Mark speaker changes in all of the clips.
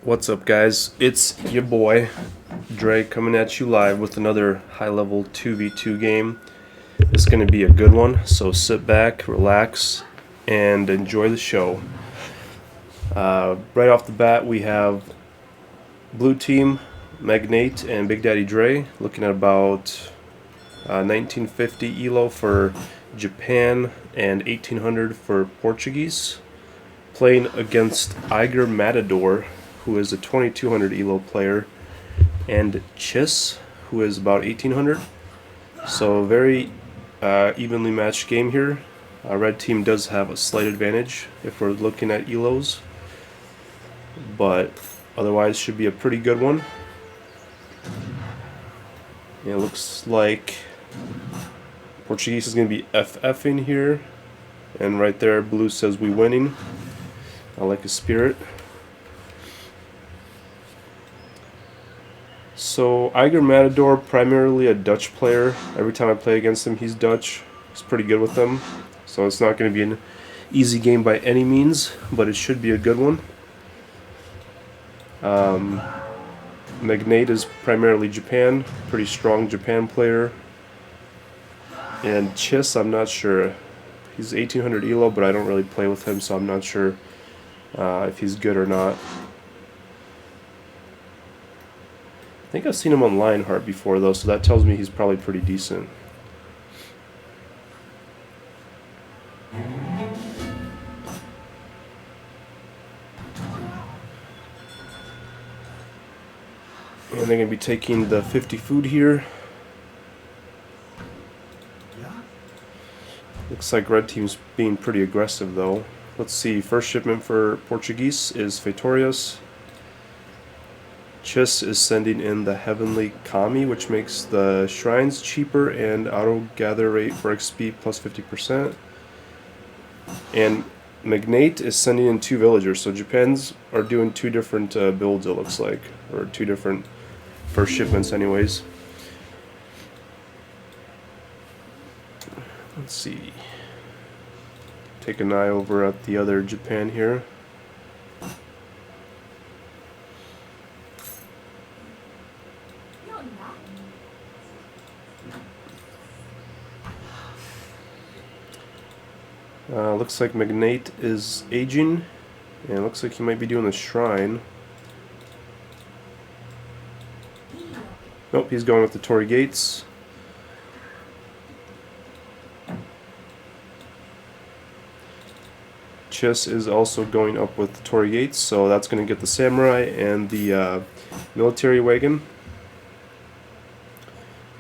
Speaker 1: What's up, guys? It's your boy Dre coming at you live with another high-level 2v2 game. It's going to be a good one, so sit back, relax, and enjoy the show. Right off the bat, we have Blue Team, Magnate, and Big Daddy Dre looking at about 1950 ELO for Japan and 1800 for Portuguese. Playing against Iger Matador, who is a 2200 ELO player, and Chiss, who is about 1800. So very evenly matched game here. Red team does have a slight advantage if we're looking at ELOs, but otherwise should be a pretty good one. Yeah, it looks like Portuguese is going to be FFing here, and right there Blue says we winning. I like his spirit. So Iger Matador, primarily a Dutch player. Every time I play against him, he's Dutch. He's pretty good with them. So it's not going to be an easy game by any means, but it should be a good one. Magnate is primarily Japan, pretty strong Japan player. And Chiss, I'm not sure. He's 1800 ELO, but I don't really play with him, so I'm not sure if he's good or not. I think I've seen him on Lionheart before, though, so that tells me he's probably pretty decent. And they're going to be taking the 50 food here. Looks like red team's being pretty aggressive, though. Let's see, first shipment for Portuguese is Fetorius. Chiss is sending in the Heavenly Kami, which makes the shrines cheaper and auto gather rate for XP plus 50%. And Magnate is sending in 2 villagers, so Japan's are doing 2 different builds, it looks like, or 2 different first shipments anyways. Let's see. Take an eye over at the other Japan here. Looks like Magnate is aging, and looks like he might be doing the shrine. Nope, he's going with the Torii Gates. Chiss is also going up with the Torii Gates, so that's going to get the Samurai and the military wagon.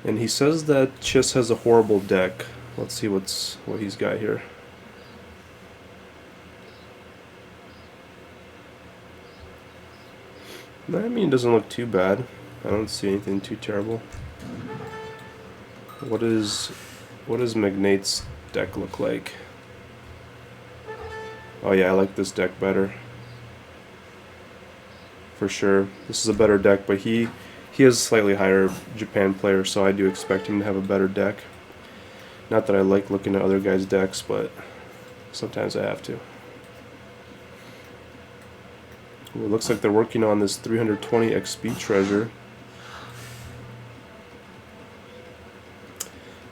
Speaker 1: And he says that Chiss has a horrible deck. Let's see what he's got here. I mean, it doesn't look too bad. I don't see anything too terrible. What does Magnate's deck look like? Oh yeah, I like this deck better. For sure. This is a better deck, but he is a slightly higher Japan player, so I do expect him to have a better deck. Not that I like looking at other guys' decks, but sometimes I have to. Ooh, it looks like they're working on this 320 XP treasure.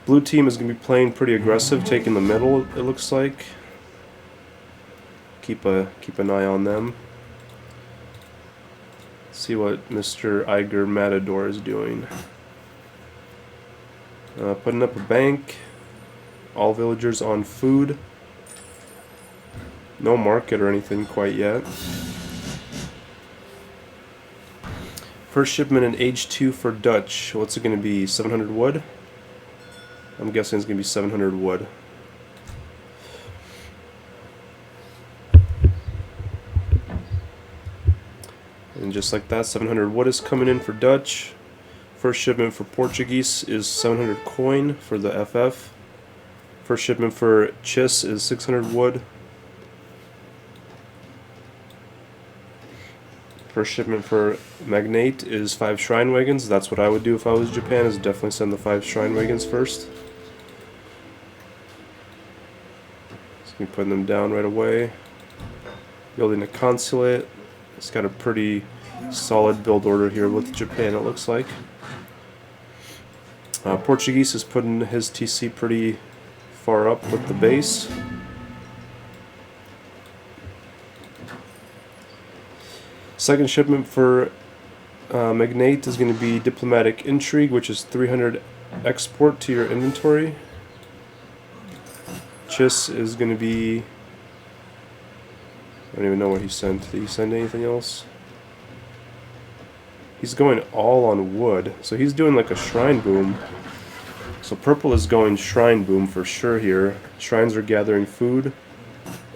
Speaker 1: Blue team is going to be playing pretty aggressive, taking the middle, it looks like. Keep an eye on them. See what Mr. Iger Matador is doing. Putting up a bank. All villagers on food. No market or anything quite yet. First shipment in age 2 for Dutch. What's it going to be? 700 wood? I'm guessing it's going to be 700 wood. And just like that, 700 wood is coming in for Dutch. First shipment for Portuguese is 700 coin for the FF. First shipment for Chiss is 600 wood. First shipment for Magnate is 5 shrine wagons. That's what I would do if I was Japan, is definitely send the 5 shrine wagons first. So we're putting them down right away. Building a consulate. It's got a pretty Solid build order here with Japan, it looks like. Portuguese is putting his TC pretty far up with the base. Second shipment for Magnate is going to be Diplomatic Intrigue, which is 300 export to your inventory. Chis is going to be... I don't even know what he sent. Did he send anything else? He's going all on wood, so he's doing like a shrine boom. So purple is going shrine boom for sure here. Shrines are gathering food,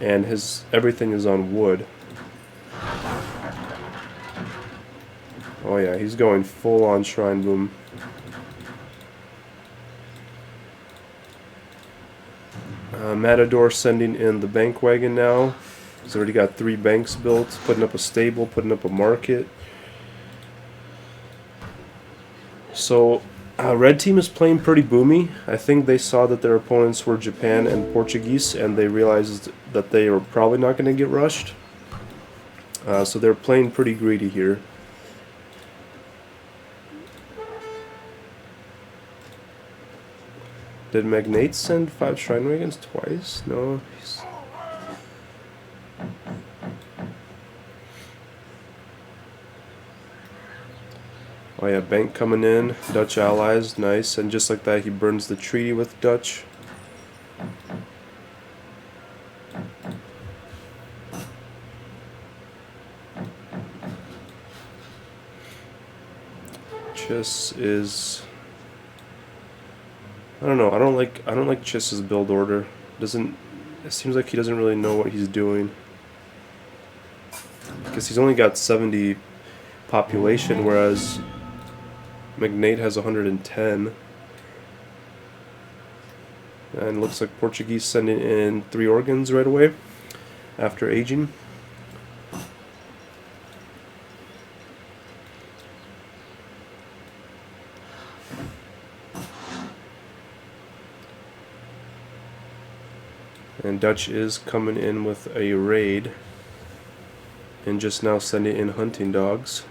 Speaker 1: and his everything is on wood. Oh yeah, he's going full on shrine boom. Matador sending in the bank wagon now. He's already got 3 banks built, putting up a stable, putting up a market. So red team is playing pretty boomy. I think they saw that their opponents were Japan and Portuguese, and they realized that they were probably not going to get rushed. So they're playing pretty greedy here. Did Magnate send 5 shrine wagons twice? No. Oh yeah, bank coming in, Dutch allies, nice, and just like that he burns the treaty with Dutch. Chis is... I don't know, I don't like Chis's build order. It seems like he doesn't really know what he's doing. Because he's only got 70 population, whereas Magnate has 110. And looks like Portuguese sending in 3 organs right away after aging. And Dutch is coming in with a raid and just now sending in hunting dogs.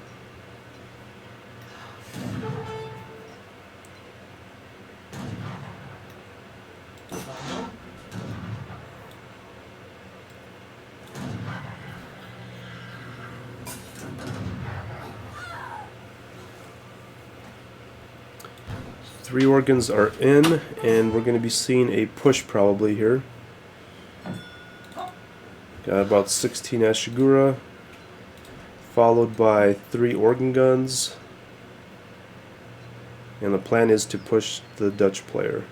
Speaker 1: Three organs are in, and we're going to be seeing a push probably here. Got about 16 Ashigura, followed by 3 organ guns, and the plan is to push the Dutch player.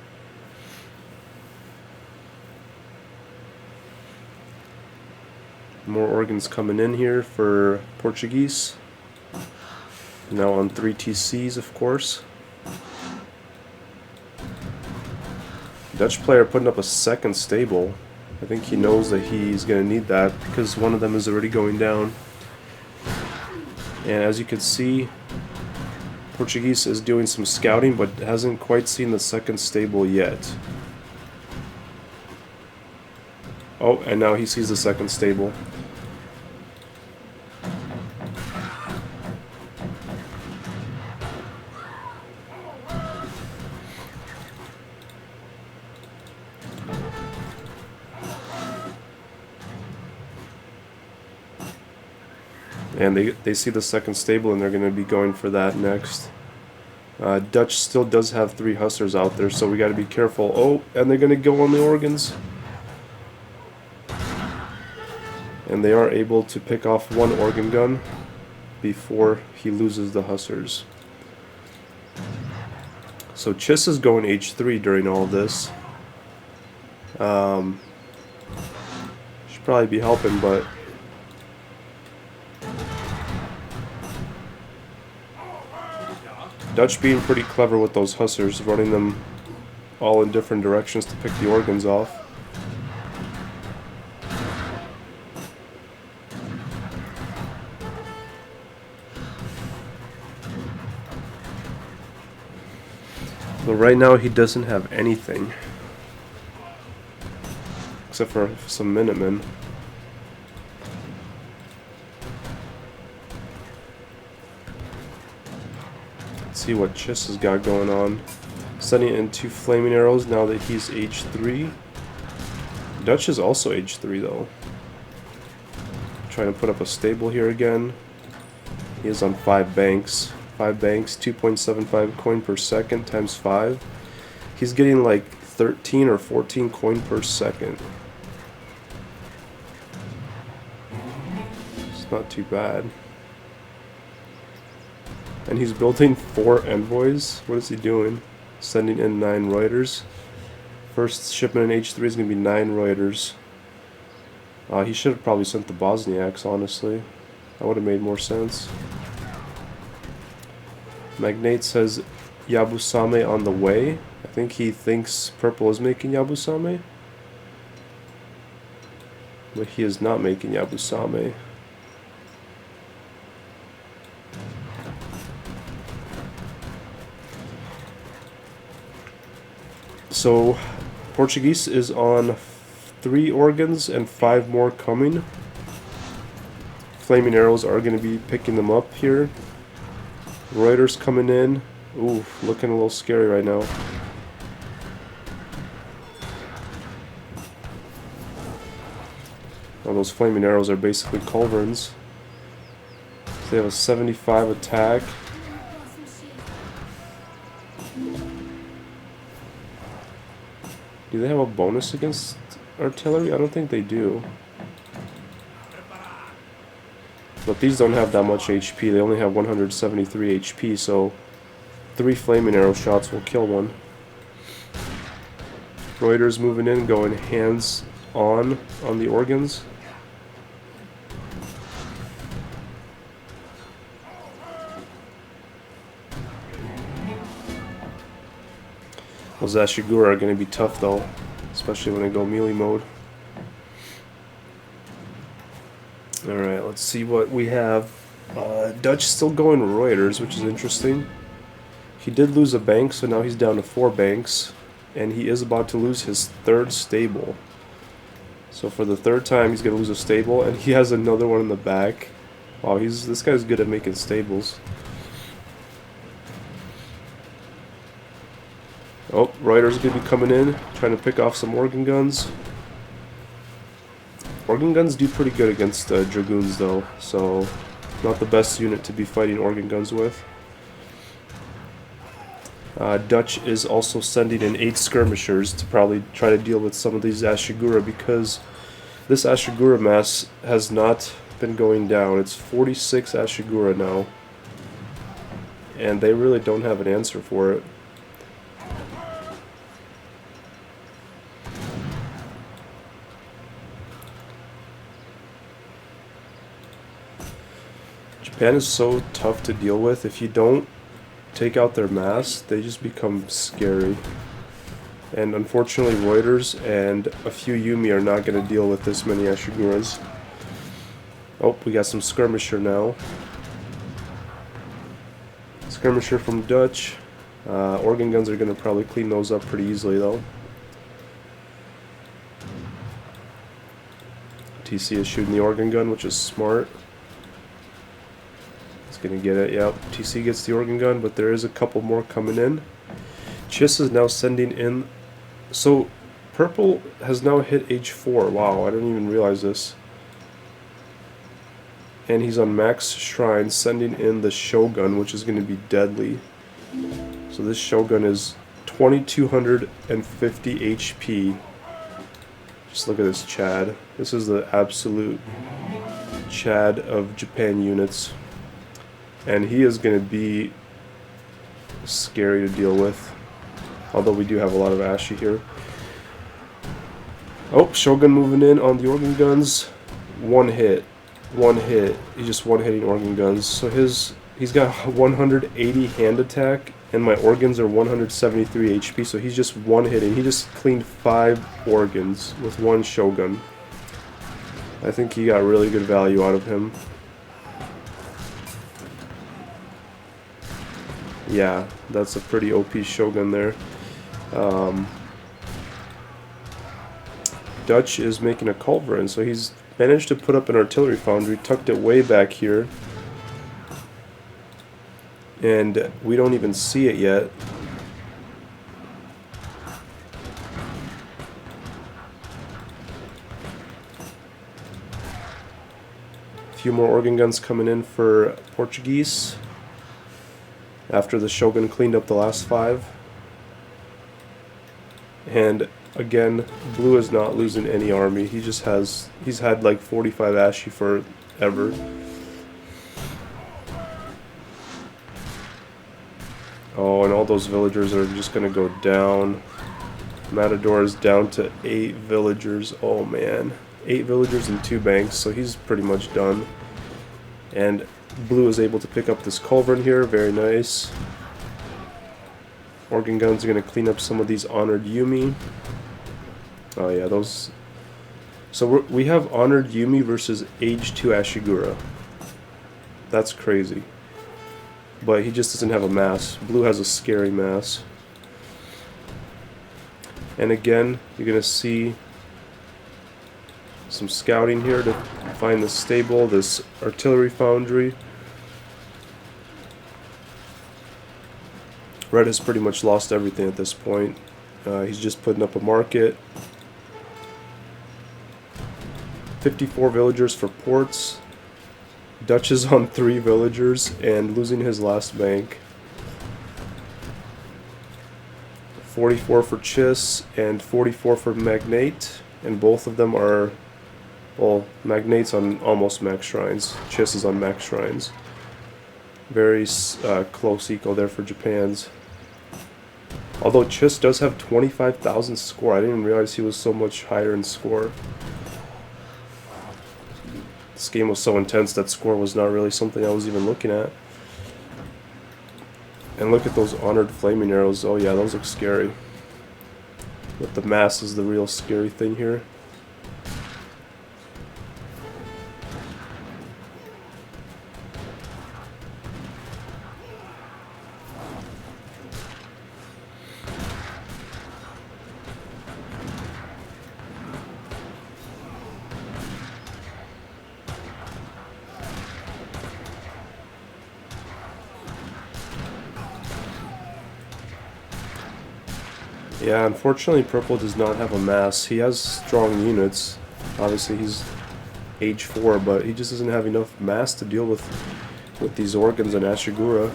Speaker 1: More organs coming in here for Portuguese. Now on 3 TCs, of course. Dutch player putting up a second stable. I think he knows that he's going to need that because one of them is already going down. And as you can see, Portuguese is doing some scouting but hasn't quite seen the second stable yet. Oh, and now he sees the second stable. And they see the second stable and they're going to be going for that next. Dutch still does have 3 Hussars out there, so we got to be careful. Oh, and they're going to go on the organs. And they are able to pick off 1 organ gun before he loses the Hussars. So Chis is going H3 during all this. Should probably be helping, but... Dutch being pretty clever with those Hussars, running them all in different directions to pick the organs off. But right now he doesn't have anything. Except for some Minutemen. Let's see what Chiss has got going on. Sending in 2 flaming arrows now that he's H3. Dutch is also H3 though. Trying to put up a stable here again. He is on 5 banks. 5 banks, 2.75 coin per second times 5. He's getting like 13 or 14 coin per second. It's not too bad. And he's building 4 envoys. What is he doing? Sending in 9 Reuters. First shipment in H3 is going to be 9 Reuters. He should have probably sent the Bosniaks, honestly. That would have made more sense. Magnate says Yabusame on the way. I think he thinks Purple is making Yabusame. But he is not making Yabusame. So, Portuguese is on 3 organs and 5 more coming. Flaming arrows are going to be picking them up here. Reuters coming in. Ooh, looking a little scary right now. Oh, those flaming arrows are basically culverins. They have a 75 attack. Do they have a bonus against artillery? I don't think they do. But these don't have that much HP. They only have 173 HP, so 3 flaming arrow shots will kill one. Reuters moving in, going hands on the organs. Those Ashigura are going to be tough though, especially when they go melee mode. Alright, let's see what we have. Dutch still going Reuters, which is interesting. He did lose a bank, so now he's down to 4 banks. And he is about to lose his 3rd stable. So for the 3rd time, he's going to lose a stable, and he has another one in the back. Wow, this guy's good at making stables. Oh, Reuters going to be coming in, trying to pick off some organ guns. Organ guns do pretty good against Dragoons though, so not the best unit to be fighting organ guns with. Dutch is also sending in 8 skirmishers to probably try to deal with some of these Ashigura, because this Ashigura mass has not been going down. It's 46 Ashigura now, and they really don't have an answer for it. Japan is so tough to deal with. If you don't take out their mass, they just become scary. And unfortunately, Reuters and a few Yumi are not going to deal with this many Ashiguras. Oh, we got some skirmisher now. Skirmisher from Dutch. Organ guns are going to probably clean those up pretty easily though. TC is shooting the organ gun, which is smart. Gonna get it, yep. TC gets the organ gun, but there is a couple more coming in. Chiss is now sending in. So, Purple has now hit H4. Wow, I didn't even realize this. And he's on max shrine, sending in the Shogun, which is going to be deadly. So this Shogun is 2250 HP. Just look at this Chad. This is the absolute Chad of Japan units. And he is going to be scary to deal with. Although we do have a lot of Ashi here. Oh, Shogun moving in on the organ guns. One hit. One hit. He's just one-hitting organ guns. So he's got 180 hand attack, and my organs are 173 HP, so he's just one-hitting. He just cleaned 5 organs with 1 Shogun. I think he got really good value out of him. Yeah, that's a pretty OP Shogun there. Dutch is making a culverin, so he's managed to put up an artillery foundry, tucked it way back here And we don't even see it yet. A few more organ guns coming in for Portuguese after the Shogun cleaned up the last 5. And again, Blue is not losing any army. He's had like 45 Ashi forever. Oh, and all those villagers are just gonna go down. Matador is down to 8 villagers. Oh man, 8 villagers and 2 banks, so he's pretty much done. And Blue is able to pick up this culverin here, very nice. Organ guns are going to clean up some of these honored Yumi. Oh yeah, those... So we have honored Yumi versus age 2 Ashigura. That's crazy. But he just doesn't have a mass. Blue has a scary mass. And again, you're going to see some scouting here to find the stable, this artillery foundry. Red has pretty much lost everything at this point. He's just putting up a market. 54 villagers for ports. Dutch is on 3 villagers and losing his last bank. 44 for Chiss and 44 for Magnate. And both of them are, well, Magnate's on almost max shrines. Chiss is on max shrines. Very close eco there for Japan's. Although Chiss does have 25,000 score. I didn't even realize he was so much higher in score. This game was so intense that score was not really something I was even looking at. And look at those honored flaming arrows. Oh yeah, those look scary. But the mass is the real scary thing here. Yeah, unfortunately Purple does not have a mass. He has strong units. Obviously he's age 4, but he just doesn't have enough mass to deal with these organs and Ashigura.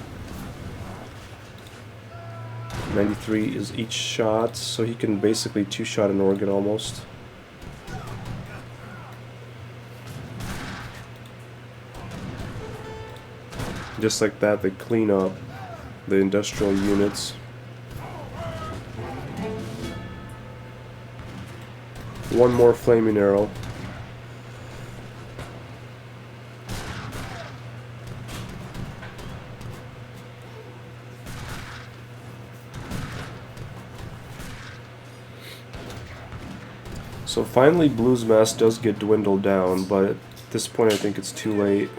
Speaker 1: 93 is each shot, so he can basically 2-shot an organ almost. Just like that, they clean up the industrial units. One more flaming arrow. So finally Blue's mass does get dwindled down, but at this point I think it's too late.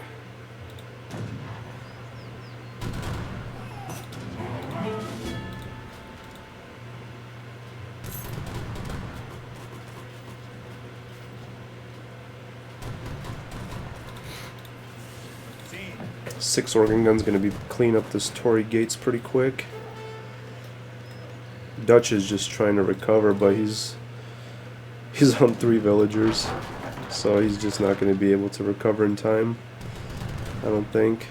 Speaker 1: Six organ guns going to be clean up this Tory gates pretty quick. Dutch is just trying to recover, but he's on 3 villagers, so he's just not going to be able to recover in time, I don't think.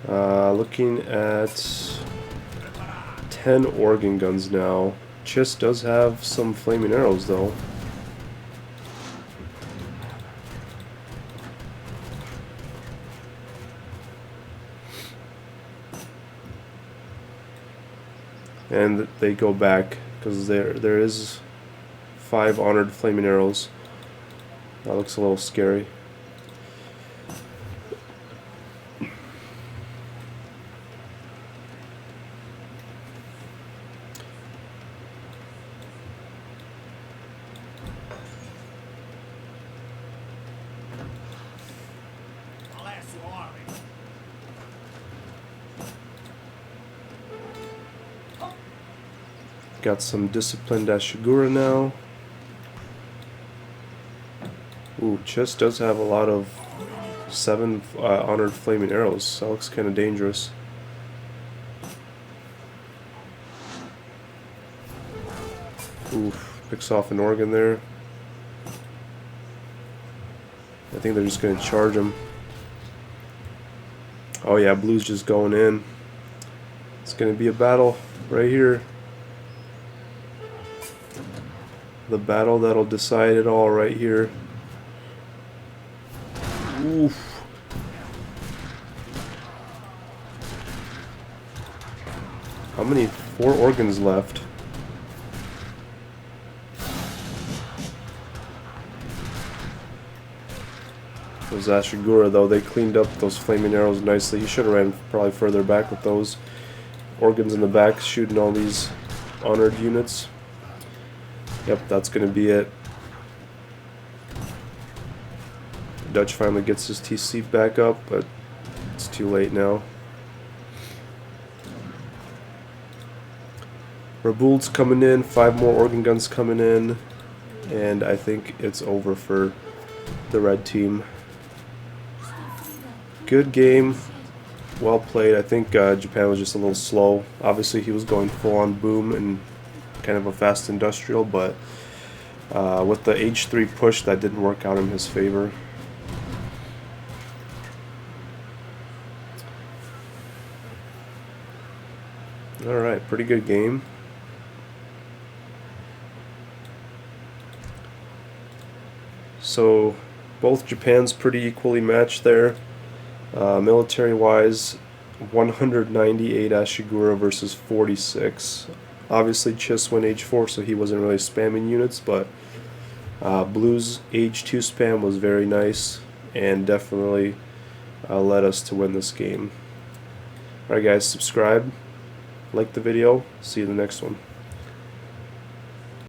Speaker 1: Looking at 10 organ guns now. Chiss does have some flaming arrows though. And they go back because there is 5 honored flaming arrows. That looks a little scary. Got some disciplined Ashigura now. Ooh, Chess does have a lot of 7 honored flaming arrows. That looks kind of dangerous. Oof, picks off an organ there. I think they're just going to charge him. Oh yeah, blue's just going in. It's going to be a battle right here. The battle that'll decide it all right here. Oof. How many? 4 organs left. Those Ashigura, though, they cleaned up those flaming arrows nicely. He should have ran probably further back with those organs in the back, shooting all these honored units. Yep, that's going to be it. Dutch finally gets his TC back up, but it's too late now. Rabould's coming in, 5 more organ guns coming in, and I think it's over for the red team. Good game, well played. I think Japan was just a little slow. Obviously he was going full on boom and kind of a fast industrial, but with the H3 push, that didn't work out in his favor. Alright, pretty good game. So both Japan's pretty equally matched there. Military-wise, 198 Ashigura versus 46. Obviously, Chiss went H4, so he wasn't really spamming units, but Blue's H2 spam was very nice and definitely led us to win this game. Alright guys, subscribe, like the video, see you in the next one.